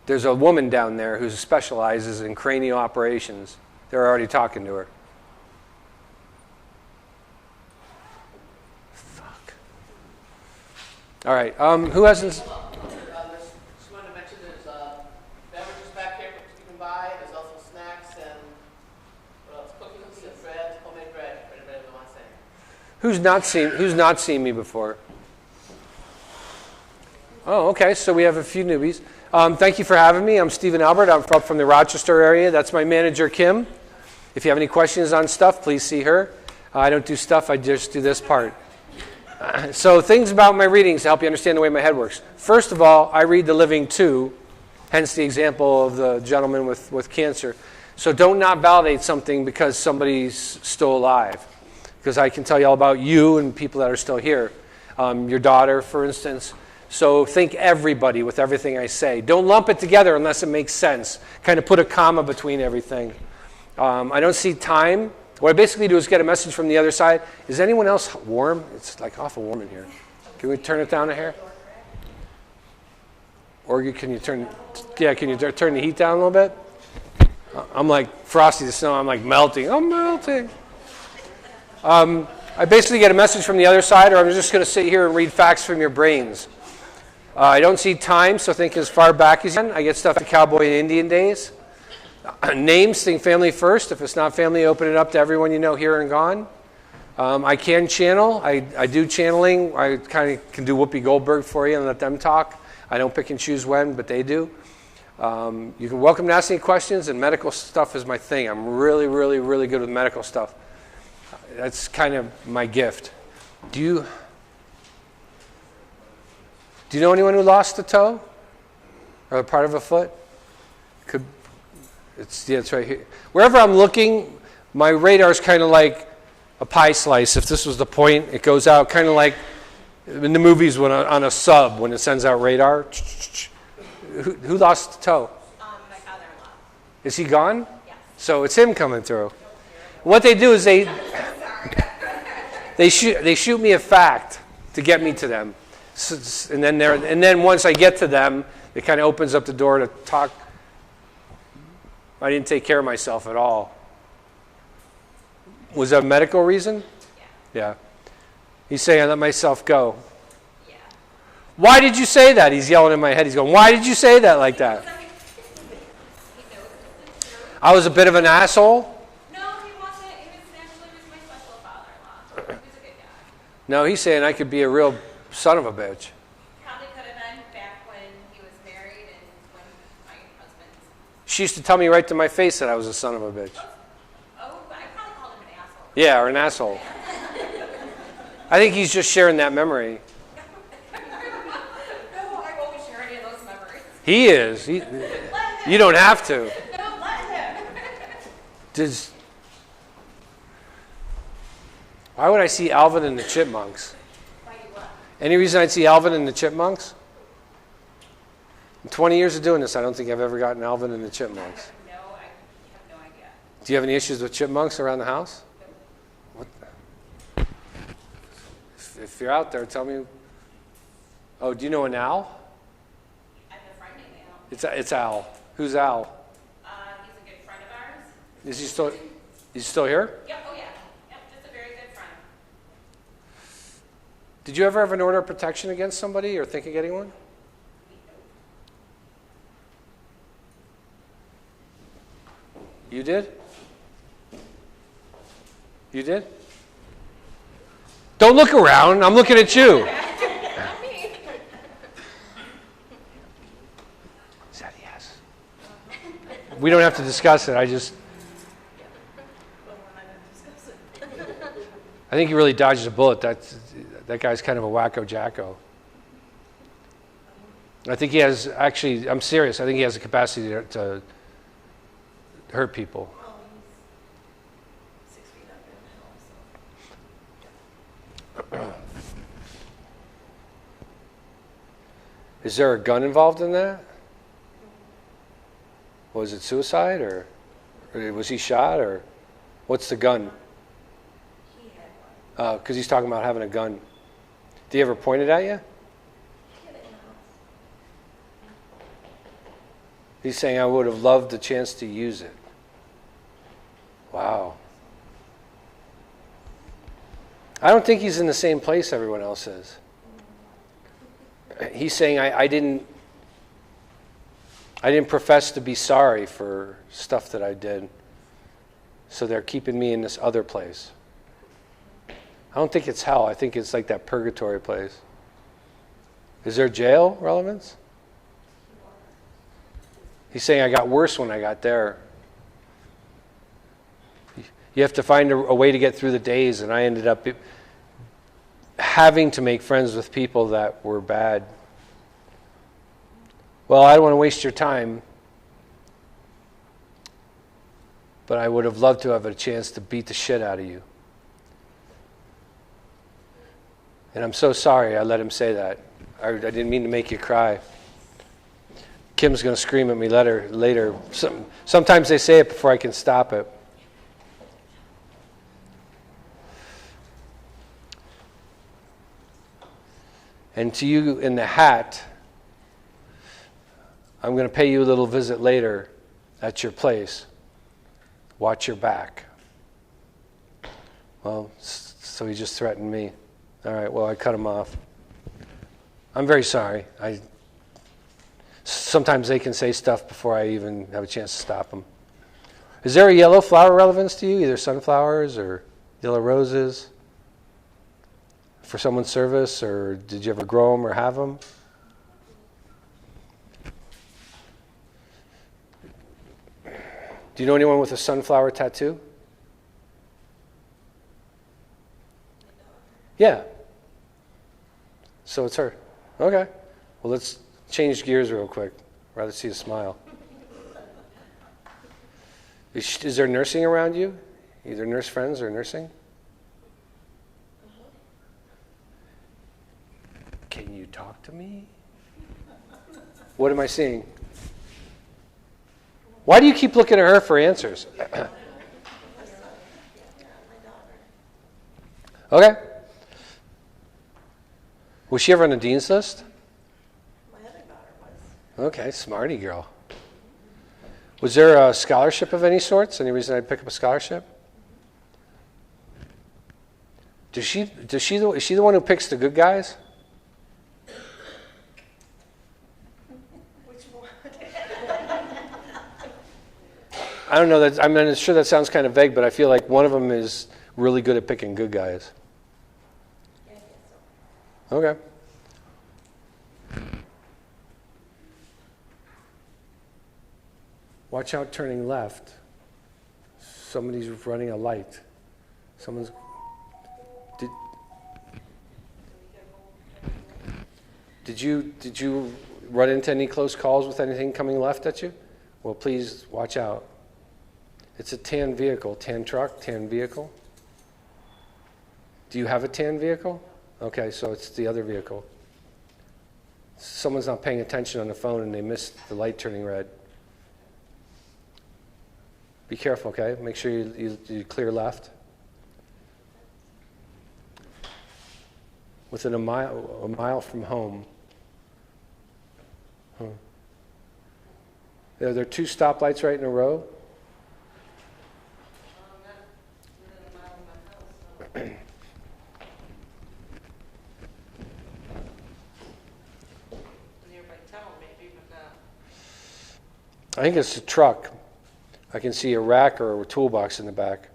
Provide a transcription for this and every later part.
There's a woman down there who specializes in cranial operations. They're already talking to her. Fuck. All right. Who hasn't? Just wanted to mention there's beverages back here you can buy. There's also snacks and what else? Cookies and bread, homemade bread for anybody who wants any. Who's not seen me before? Oh, okay. So we have a few newbies. Thank you for having me. I'm Stephen Albert. I'm from the Rochester area. That's my manager, Kim. If you have any questions on stuff, please see her. I don't do stuff. I just do this part. So things about my readings to help you understand the way my head works. First of all, I read the living too, hence the example of the gentleman with cancer. So don't not validate something because somebody's still alive. Because I can tell you all about you and people that are still here. Your daughter, for instance. So think everybody with everything I say. Don't lump it together unless it makes sense. Kind of put a comma between everything. I don't see time. What I basically do is get a message from the other side. Is anyone else warm? It's like awful warm in here. Can we turn it down a hair? Or can you turn the heat down a little bit? I'm like Frosty the Snow. I'm like melting. I'm melting. I basically get a message from the other side, or I'm just going to sit here and read facts from your brains. I don't see time, so think as far back as you can. I get stuff to cowboy and Indian days. Names, think family first. If it's not family, open it up to everyone you know here and gone. I can channel. I do channeling. I kind of can do Whoopi Goldberg for you and let them talk. I don't pick and choose when, but they do. You can welcome to ask any questions, and medical stuff is my thing. I'm really, really, really good with medical stuff. That's kind of my gift. Do you know anyone who lost a toe or a part of a foot? It's right here. Wherever I'm looking, my radar's kind of like a pie slice. If this was the point, it goes out kind of like in the movies when on a sub when it sends out radar. Who lost a toe? My father-in-law. Is he gone? Yes. So it's him coming through. What they do is they shoot me a fact to get me to them. So, and then once I get to them, it kind of opens up the door to talk. I didn't take care of myself at all. Was that a medical reason? Yeah. He's saying I let myself go. Yeah. Why did you say that? He's yelling in my head. He's going, why did you say that like that? I was a bit of an asshole? No, he wasn't. He was my special father-in-law. He was a good guy. No, he's saying I could be a real son of a bitch. Probably could have been back when he was married and when my husband... She used to tell me right to my face that I was a son of a bitch. Oh, but I probably called him an asshole. Yeah, or an asshole. I think he's just sharing that memory. No, I won't be sharing any of those memories. He is. You don't have to. No, let him. Why would I see Alvin and the Chipmunks? Why you what? Any reason I'd see Alvin and the Chipmunks? In 20 years of doing this, I don't think I've ever gotten Alvin and the Chipmunks. No, I have no idea. Do you have any issues with chipmunks around the house? What the? If you're out there, tell me. Oh, do you know an owl? I have a friend named Al. It's Al. Who's Al? He's a good friend of ours. Is he still here? Yep, oh yeah. Yep, just a very good friend. Did you ever have an order of protection against somebody or think of getting one? You did? You did? Don't look around. I'm looking at you. Said yes. We don't have to discuss it. I think he really dodges a bullet. That guy's kind of a wacko jacko. I think he has, actually, I'm serious, I think he has the capacity to hurt people. Oh, he's 6 feet up in the hill, so. Is there a gun involved in that? Was it suicide or was he shot or what's the gun? He had one. Because he's talking about having a gun. Did he ever point it at you? He had it in the house. He's saying, I would have loved the chance to use it. Wow. I don't think he's in the same place everyone else is. He's saying, I didn't profess to be sorry for stuff that I did, so they're keeping me in this other place. I don't think it's hell. I think it's like that purgatory place. Is there jail relevance? He's saying I got worse when I got there. You have to find a way to get through the days, and I ended up having to make friends with people that were bad. Well, I don't want to waste your time, but I would have loved to have a chance to beat the shit out of you. And I'm so sorry I let him say that. I didn't mean to make you cry. Kim's going to scream at me later. Sometimes they say it before I can stop it. And to you in the hat, I'm going to pay you a little visit later at your place. Watch your back. Well, so he just threatened me. All right, well, I cut him off. I'm very sorry. Sometimes they can say stuff before I even have a chance to stop them. Is there a yellow flower relevance to you? Either sunflowers or yellow roses? For someone's service, or did you ever grow them or have them? Do you know anyone with a sunflower tattoo? Yeah. So it's her. Okay. Well, let's change gears real quick. I'd rather see a smile. Is there nursing around you? Either nurse friends or nursing? Can you talk to me? What am I seeing? Why do you keep looking at her for answers? Okay. Was she ever on the dean's list? My other daughter was. Okay, smarty girl. Was there a scholarship of any sorts? Any reason I'd pick up a scholarship? Is she the one who picks the good guys? Which one? I don't know. I'm sure that sounds kind of vague, but I feel like one of them is really good at picking good guys. Yeah, I guess so. Okay. Watch out turning left. Somebody's running a light. Did you run into any close calls with anything coming left at you? Well, please watch out. It's a tan vehicle, tan truck, tan vehicle. Do you have a tan vehicle? Okay, so it's the other vehicle. Someone's not paying attention on the phone and they missed the light turning red. Be careful, okay? Make sure you clear left. Within a mile from home. Are there two stoplights right in a row? Within a mile of my house. Nearby town, maybe, but not. I think it's a truck. I can see a rack or a toolbox in the back.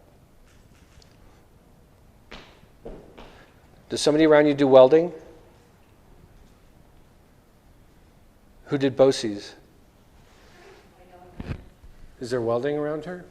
Does somebody around you do welding? Who did BOCES? Is there welding around her?